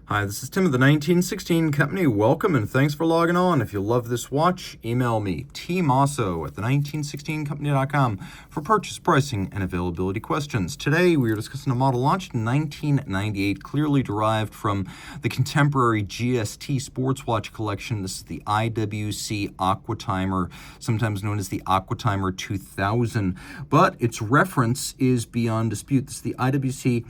Hi, this is Tim of the 1916 Company. Welcome and thanks for logging on. If you love this watch, email me, Team Mosso at the1916company.com for purchase, pricing, and availability questions. Today, we are discussing a model launched in 1998, clearly derived from the contemporary GST sports watch collection. This is the IWC Aquatimer, sometimes known as the Aquatimer 2000, but its reference is beyond dispute. This is the IWC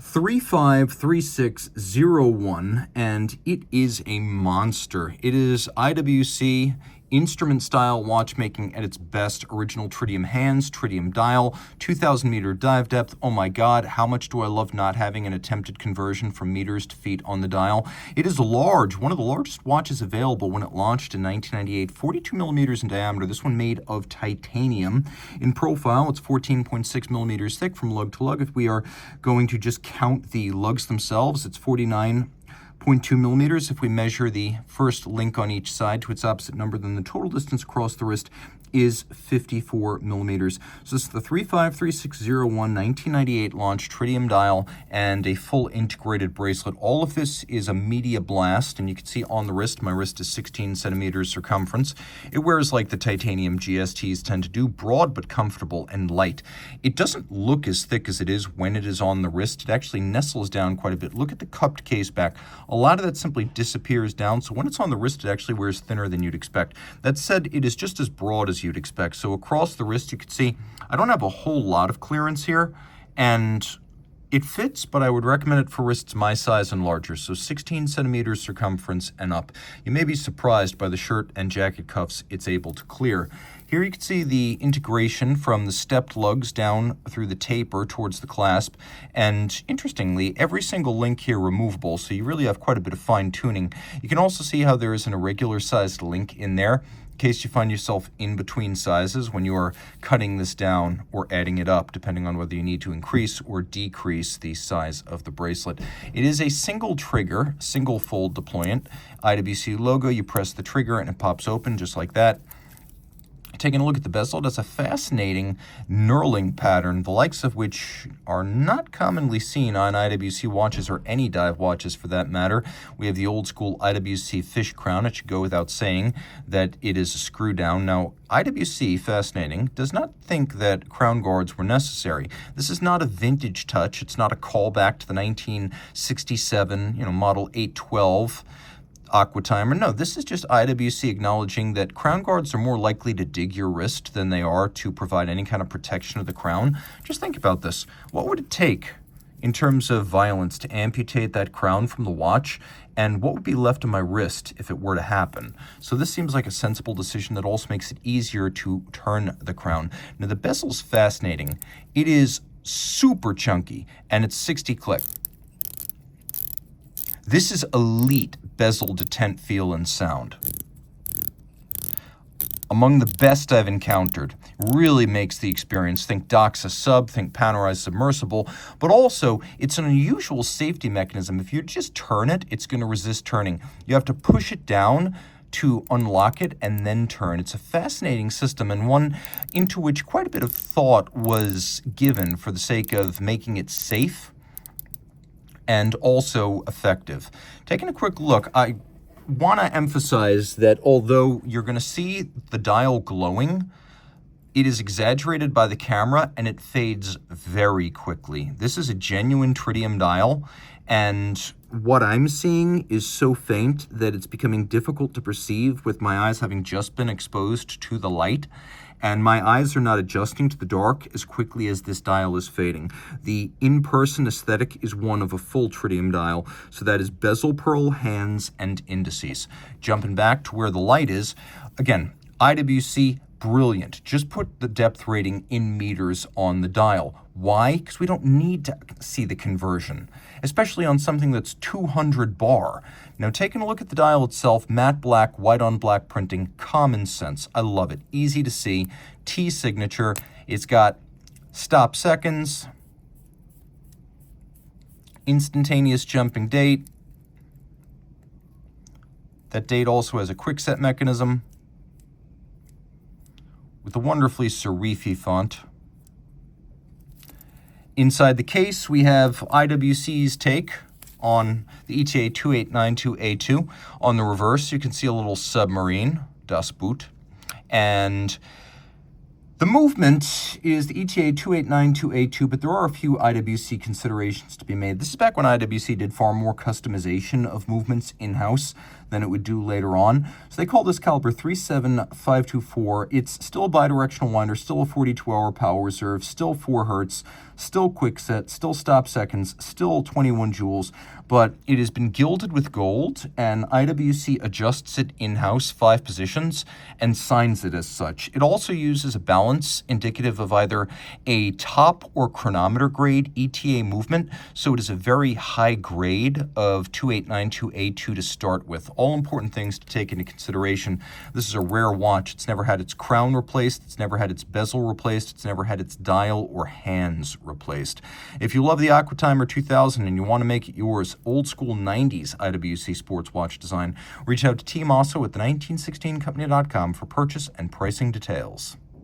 3536-01, and it is a monster. It is IWC instrument-style watchmaking at its best. Original tritium hands, tritium dial, 2,000-meter dive depth. Oh my God, how much do I love not having an attempted conversion from meters to feet on the dial. It is large, one of the largest watches available when it launched in 1998, 42 millimeters in diameter. This one made of titanium. In profile, it's 14.6 millimeters thick from lug to lug. If we are going to just count the lugs themselves, it's 49.2 millimeters. If we measure the first link on each side to its opposite number, then the total distance across the wrist is 54 millimeters. So this is the 3536-01 1998 launch tritium dial and a full integrated bracelet. All of this is a media blast, and you can see on the wrist, my wrist is 16 centimeters circumference. It wears like the titanium GSTs tend to do, broad but comfortable and light. It doesn't look as thick as it is when it is on the wrist. It actually nestles down quite a bit. Look at the cupped case back. A lot of that simply disappears down, so when it's on the wrist, it actually wears thinner than you'd expect. That said, it is just as broad as you'd expect. So across the wrist, you can see I don't have a whole lot of clearance here, and it fits, but I would recommend it for wrists my size and larger, so 16 centimeters circumference and up. You may be surprised by the shirt and jacket cuffs it's able to clear. Here you can see the integration from the stepped lugs down through the taper towards the clasp, and interestingly, every single link here removable, so you really have quite a bit of fine-tuning. You can also see how there is an irregular sized link in there, in case you find yourself in between sizes when you are cutting this down or adding it up, depending on whether you need to increase or decrease the size of the bracelet. It is a single trigger, single fold deployant. IWC logo, you press the trigger and it pops open just like that. Taking a look at the bezel, it has a fascinating knurling pattern, the likes of which are not commonly seen on IWC watches or any dive watches for that matter. We have the old school IWC fish crown. It should go without saying that it is a screw down. Now, IWC, fascinating, does not think that crown guards were necessary. This is not a vintage touch. It's not a callback to the 1967, model 812. Aquatimer. No, this is just IWC acknowledging that crown guards are more likely to dig your wrist than they are to provide any kind of protection of the crown. Just think about this. What would it take in terms of violence to amputate that crown from the watch, and what would be left of my wrist if it were to happen? So this seems like a sensible decision that also makes it easier to turn the crown. Now the bezel's fascinating. It is super chunky, and it's 60 click. This is elite bezel detent feel and sound. Among the best I've encountered. Really makes the experience. Think Doxa sub, think Panerized submersible, but also it's an unusual safety mechanism. If you just turn it, it's going to resist turning. You have to push it down to unlock it and then turn. It's a fascinating system, and one into which quite a bit of thought was given for the sake of making it safe and also effective. Taking a quick look, I want to emphasize that although you're going to see the dial glowing, it is exaggerated by the camera and it fades very quickly. This is a genuine tritium dial, and what I'm seeing is so faint that it's becoming difficult to perceive with my eyes having just been exposed to the light. And my eyes are not adjusting to the dark as quickly as this dial is fading. The in-person aesthetic is one of a full tritium dial, so that is bezel pearl, hands, and indices. Jumping back to where the light is, again, IWC, brilliant. Just put the depth rating in meters on the dial. Why? Because we don't need to see the conversion, especially on something that's 200 bar. Now, taking a look at the dial itself, matte black, white on black printing, common sense. I love it. Easy to see. T signature. It's got stop seconds, instantaneous jumping date. That date also has a quick set mechanism with a wonderfully serify font. Inside the case, we have IWC's take on the ETA 2892A2. On the reverse, you can see a little submarine, Das Boot, and the movement is the ETA 2892A2, but there are a few IWC considerations to be made. This is back when IWC did far more customization of movements in-house than it would do later on. So they call this caliber 37524. It's still a bidirectional winder, still a 42-hour power reserve, still 4 hertz, still quick set, still stop seconds, still 21 joules, but it has been gilded with gold, and IWC adjusts it in-house 5 positions and signs it as such. It also uses a balance indicative of either a top or chronometer grade ETA movement, so it is a very high grade of 2892A2 to start with. All important things to take into consideration. This is a rare watch. It's never had its crown replaced, it's never had its bezel replaced, it's never had its dial or hands replaced. If you love the Aquatimer 2000 and you want to make it yours, old school 90s IWC sports watch design, reach out to Team Mosso at the 1916company.com for purchase and pricing details.